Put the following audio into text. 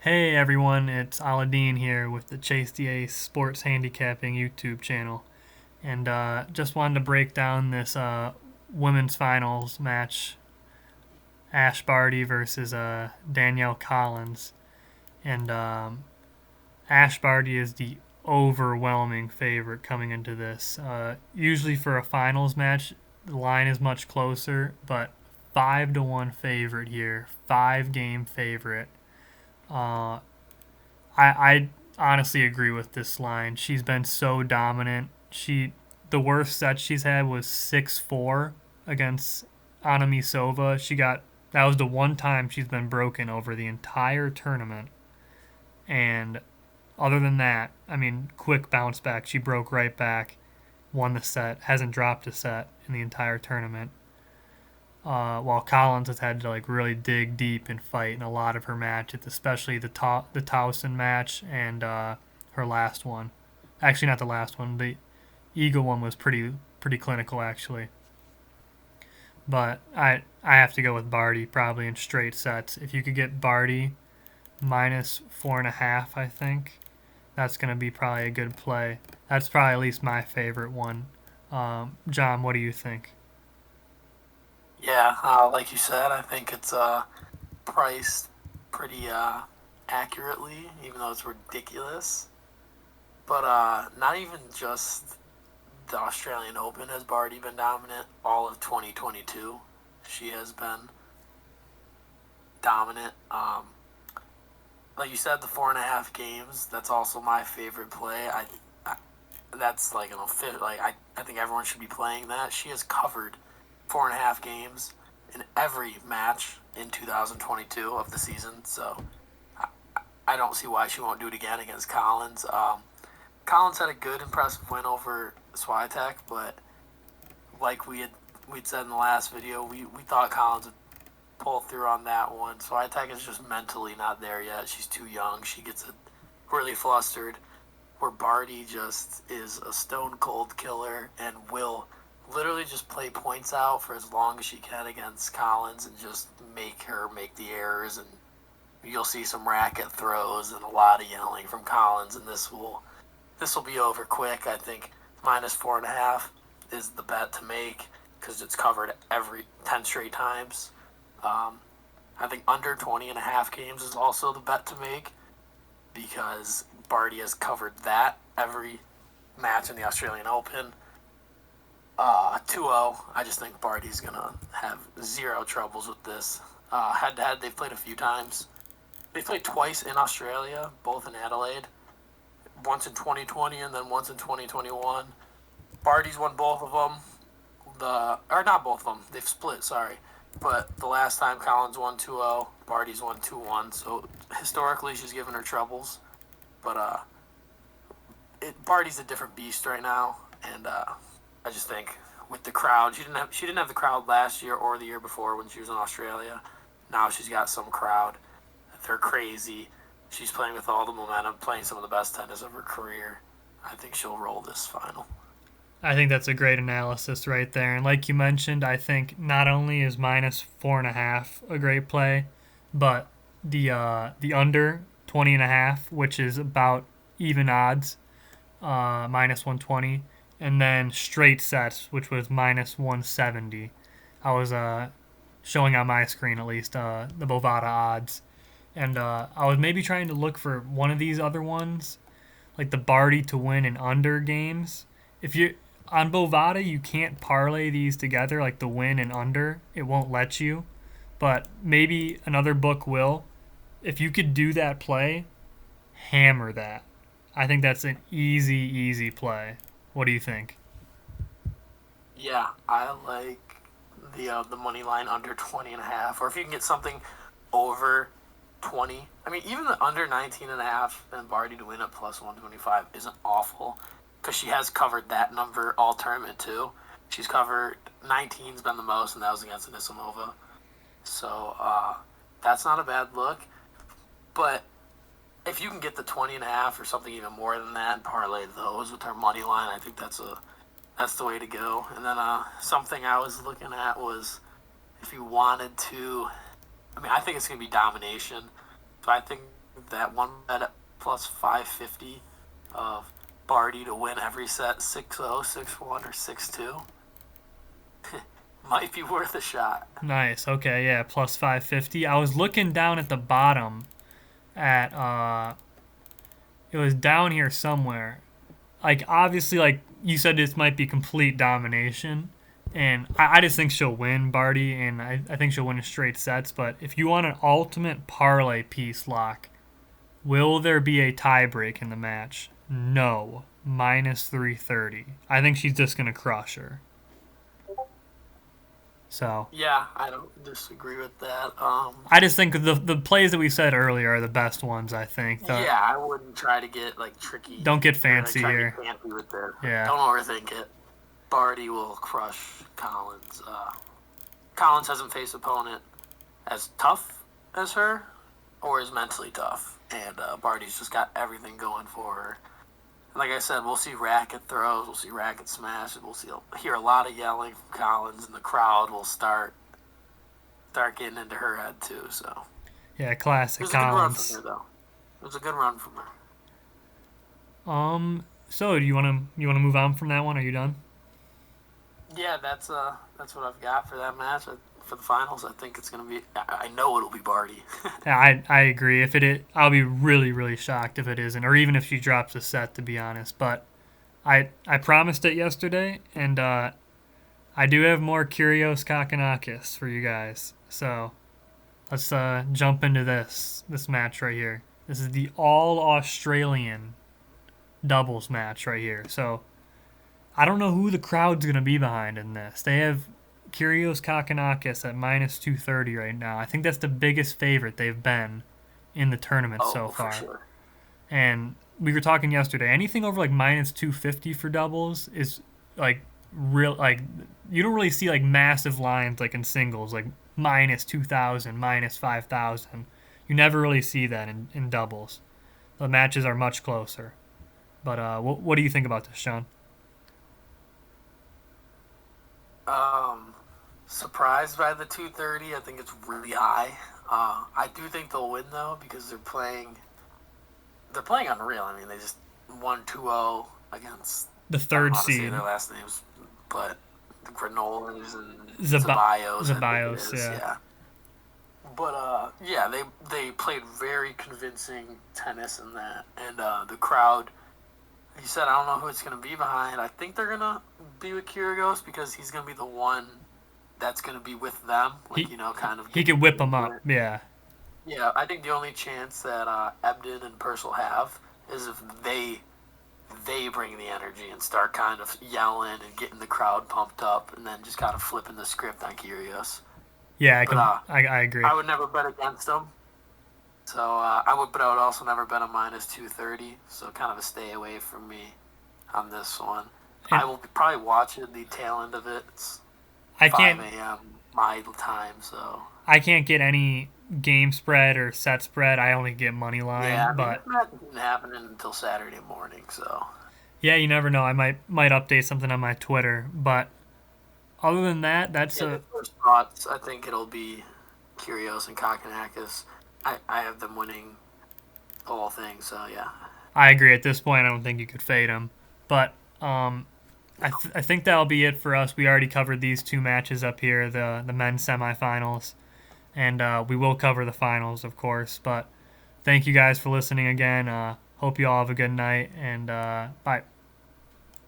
Hey everyone, it's Aladdin here with the Chase DA Sports Handicapping YouTube channel. And just wanted to break down this women's finals match, Ash Barty versus Danielle Collins. And Ash Barty is the overwhelming favorite coming into this. Usually for a finals match, the line is much closer, but 5-1 favorite here, 5 game favorite. Uh, I honestly agree with this line. She's been so dominant. The worst set she's had was 6-4 against Anami Sova. That was the one time she's been broken over the entire tournament. And other than that, I mean, quick bounce back. She broke right back, won the set, hasn't dropped a set in the entire tournament. While Collins has had to like really dig deep and fight in a lot of her matches, especially the Towson match and her last one. Actually, not the last one. The Eagle one was pretty clinical actually. But I have to go with Barty probably in straight sets. If you could get Barty minus 4.5, I think that's gonna be probably a good play. That's probably at least my favorite one. John, what do you think? Yeah, like you said, I think it's priced pretty accurately, even though it's ridiculous. But not even just the Australian Open has Barty been dominant. All of 2022, she has been dominant. Like you said, the 4.5 games. That's also my favorite play. I that's like an official. I think everyone should be playing that. She has covered 4.5 games in every match in 2022 of the season. So I don't see why she won't do it again against Collins. Collins had a good, impressive win over Swiatek, but like we'd said in the last video, we thought Collins would pull through on that one. Swiatek is just mentally not there yet. She's too young. She gets really flustered. Where Barty just is a stone cold killer and will literally just play points out for as long as she can against Collins and just make her make the errors, and you'll see some racket throws and a lot of yelling from Collins, and this will be over quick. I think minus 4.5 is the bet to make because it's covered every 10 straight times. I think under 20.5 games is also the bet to make because Barty has covered that every match in the Australian Open. 2-0. I just think Barty's going to have zero troubles with this. Head to head, they've played a few times. They played twice in Australia, both in Adelaide. Once in 2020 and then once in 2021. Barty's won both of them. Or not both of them. They've split, sorry. But the last time Collins won 2-0, Barty's won 2-1. So historically, she's given her troubles. But Barty's a different beast right now, and I just think with the crowd, she didn't have the crowd last year or the year before when she was in Australia. Now she's got some crowd. They're crazy. She's playing with all the momentum, playing some of the best tennis of her career. I think she'll roll this final. I think that's a great analysis right there. And like you mentioned, I think not only is minus 4.5 a great play, but the under 20.5, which is about even odds, minus 120, and then straight sets, which was minus 170. I was showing on my screen at least the Bovada odds, and I was maybe trying to look for one of these other ones, like the Barty to win and under games. If you on Bovada, you can't parlay these together, like the win and under. It won't let you, but maybe another book will. If you could do that play, hammer that. I think that's an easy play. What do you think? Yeah, I like the money line under 20.5, or if you can get something over 20. I mean, even the under 19.5 and Barty to win at plus 125 isn't awful because she has covered that number all tournament too. She's covered 19's been the most, and that was against Anisimova. So that's not a bad look. But if you can get the 20.5 or something even more than that and parlay those with her money line, I think that's the way to go. And then something I was looking at was if you wanted to. I mean, I think it's going to be domination. So I think that one bet at plus 550 of Barty to win every set 6-0, 6-1, or 6-2 might be worth a shot. Nice. Okay, yeah, plus 550. I was looking down at the bottom at it was down here somewhere. Like obviously like you said this might be complete domination. And I just think she'll win, Barty, and I think she'll win in straight sets. But if you want an ultimate parlay piece lock, will there be a tie break in the match? No. Minus 330. I think she's just going to crush her. So Yeah, I don't disagree with that. I just think the plays that we said earlier are the best ones, I think. Yeah, I wouldn't try to get like tricky. Don't get or, fancy try to here. get fancy with this. Yeah. Don't overthink it. Barty will crush Collins. Collins hasn't faced an opponent as tough as her or as mentally tough. And Barty's just got everything going for her. And like I said, we'll see racket throws, we'll see racket smashes, hear a lot of yelling from Collins, and the crowd will start getting into her head too. So Yeah, it classic was a good run Collins. from her, though. It was a good run from her. So do you wanna move on from that one? Are you done? Yeah, that's what I've got for that match. For the finals, I think it's gonna be. I know it'll be Barty. Yeah, I agree. If it is, I'll be really, really shocked if it isn't, or even if she drops a set, to be honest. But I promised it yesterday, and I do have more Kyrgios Kakanakis for you guys. So let's jump into this match right here. This is the all Australian doubles match right here. So I don't know who the crowd's gonna be behind in this. They have Kyrgios Kakanakis at minus 230 right now. I think that's the biggest favorite they've been in the tournament so far. For sure. And we were talking yesterday. Anything over like minus 250 for doubles is like real. Like you don't really see like massive lines like in singles, like minus 2,000, minus 5,000. You never really see that in doubles. The matches are much closer. But what do you think about this, Sean? Surprised by the 230. I think it's really high. I do think they'll win though because they're playing unreal. I mean, they just won 2-0 against The I don't third know how to say seed. their last names, but the Granolas and Zabayos, Zabayos, yeah. But yeah, they played very convincing tennis in that, and the crowd. He said, I don't know who it's going to be behind. I think they're going to be with Kyrgios because he's going to be the one that's going to be with them. Like, kind of. He could whip them up, yeah. Yeah, I think the only chance that Ebden and Purcell have is if they bring the energy and start kind of yelling and getting the crowd pumped up and then just kind of flipping the script on Kyrgios. Yeah, I agree. I would never bet against them. So I would also never bet a minus 230. So kind of a stay away from me on this one. I will be probably watching the tail end of it. It's 5 a.m. my time, so I can't get any game spread or set spread. I only get money line. Yeah, but it's not happening until Saturday morning. So yeah, you never know. I might update something on my Twitter. But other than that, that's the first thoughts. I think it'll be Kyrgios and Kakanakis. I have them winning the whole thing. So yeah, I agree. At this point, I don't think you could fade them. But I think that'll be it for us. We already covered these two matches up here, the men's semifinals, and we will cover the finals, of course. But thank you guys for listening again. Hope you all have a good night, and bye.